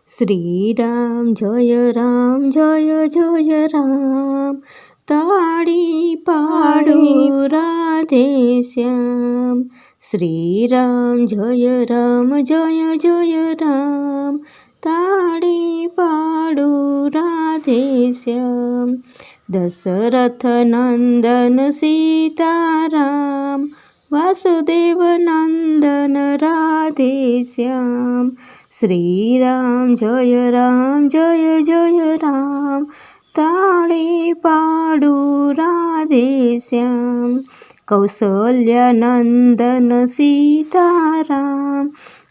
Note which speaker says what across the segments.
Speaker 1: શ્રીરામ જય જય રામ, તાળી પાડો રાધે શ્યામ. શ્રીરામ જય જય રામ, તાળી પાડો રાધે શ્યામ. દશરથ નંદન સીતારામ, વાસુદેવ નંદન રાધે શ્યામ. શ્રીરામ જય જય રામ, તાળી પાડો રાધે શ્યામ. કૌસલ્ય નંદન સીતારામ,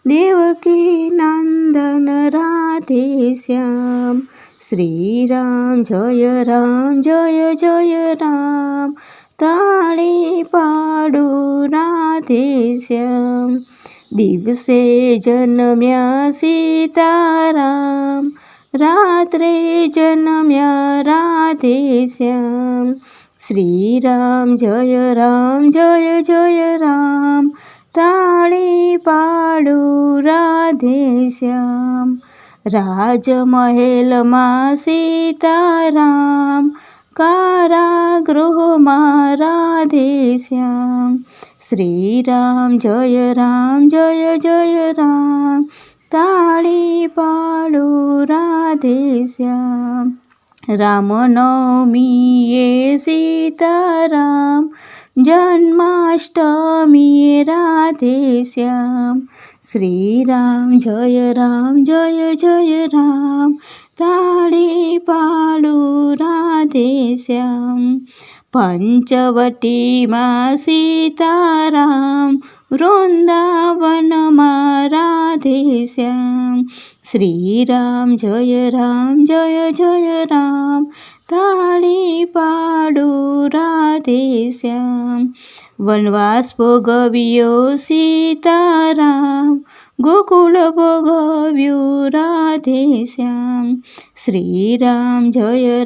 Speaker 1: દેવકી નંદન રાધે શ્યામ. શ્રીરામ જય જય રામ, તાળી પાડો રાધે શ્યામ. દિવસે જન્મ્યા સીતારામ, રાત્રે જન્મ્યા રાધે શ્યામ. શ્રીરામ જય જય રામ, તાળી પાડો રાધે શ્યામ. રાજમહેલમાં સીતારામ, કારાગૃહમાં રાધે શ્યામ. શ્રીરામ જય જય રામ, તાળી પાડો રાધે શ્યામ. રામનવમીએ સીતારામ, જન્માષ્ટમીએ રાધે શ્યામ. શ્રીરામ જય જય રામ, તાળી પાડો રાધે શ્યામ. પંચવટીમાં સીતારામ, વૃંદાવનમાં રાધે શ્યામ. શ્રીરામ જય જય રામ, તાળી પાડો રાધે શ્યામ. વનવાસ ભોગવ્યો સીતારામ, ગોકુળ ભોગવ્યું રાધે શ્યામ. શ્રીરામ જય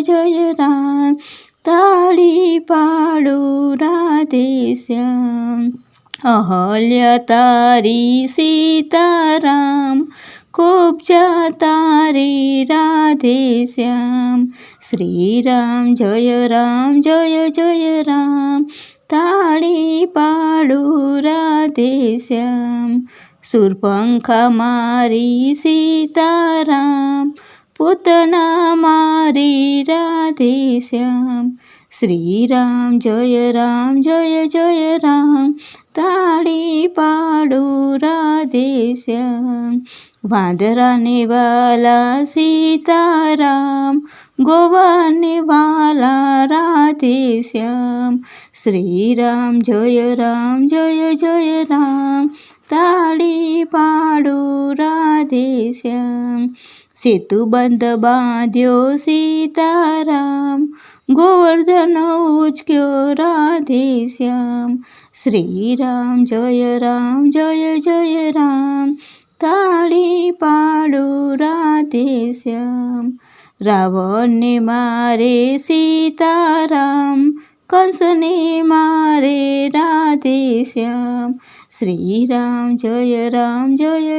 Speaker 1: જય રામ, તાળી પાડો રાધે શ્યામ. અહલ્ય તારી સીતારામ, કુબ્જા તારી રાધે શ્યામ. શ્રીરામ જય જય રામ, તાળી પાડો રાધે શ્યામ. શૂર્પણખા મારી સીતારામ, પૂતના મારી રાધે શ્યામ. શ્રીરામ જય રામ, તાળી પાડો રાધે શ્યામ. વાંદરાને વાલા સીતારામ, ગોવાને વાલા રાધે શ્યામ. શ્રીરામ જય રામ, તાળી પાડો રાધે શ્યામ. સેતુબંધ બાંધ્યો સીતારામ, ગોવર્ધન ઉચક્યો રાધે શ્યામ. શ્રીરામ જય રામ, તાળી પાડો રાધે શ્યામ. રાવણને મારે સીતારામ, કંસને મારે રાધે શ્યામ. શ્રીરામ જય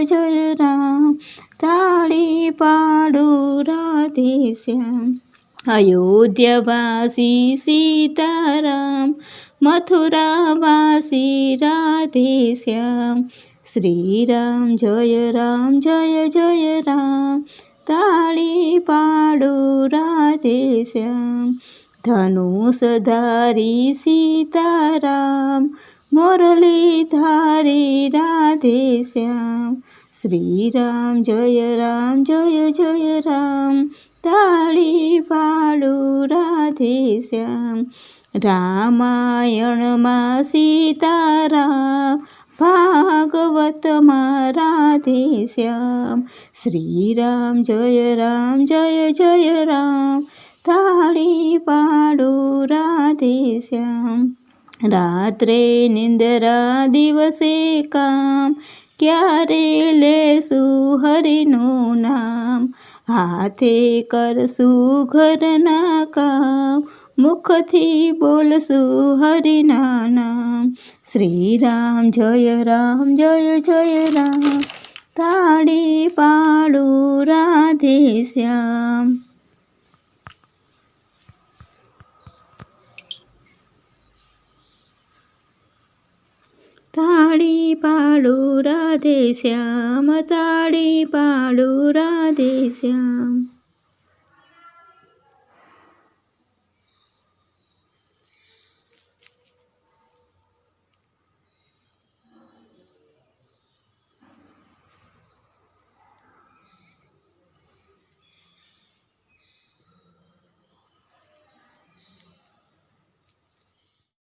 Speaker 1: જય રામ, તાળી પાડો રાધે શ્યામ. અયોધ્યાવાસી સીતારામ, મથુરાવાસી રાધે શ્યામ. શ્રીરામ જય જય રામ, તાળી પાડો રાધે શ્યામ. ધનુષધારી સીતારામ, મુરલી ધારી રાધે શ્યામ. શ્રીરામ જય રામ, તાળી પાડો રાધે શ્યામ. રામાયણમાં સીતારામ, ભાગવતમાં રાધે શ્યામ. શ્રીરામ જય રામ, તાળી પાડો રાધે શ્યામ. રાત્રે નિંદરા દિવસે કામ, ક્યારે લેશું હરિનું નામ. હાથે કરશું ઘરના કામ, મુખથી બોલશું હરિના નામ. શ્રીરામ જય રામ, તાળી પાડો શ્યામ. તાળી પાડો રાધે શ્યામ, તાળી પાડો રાધે શ્યામ.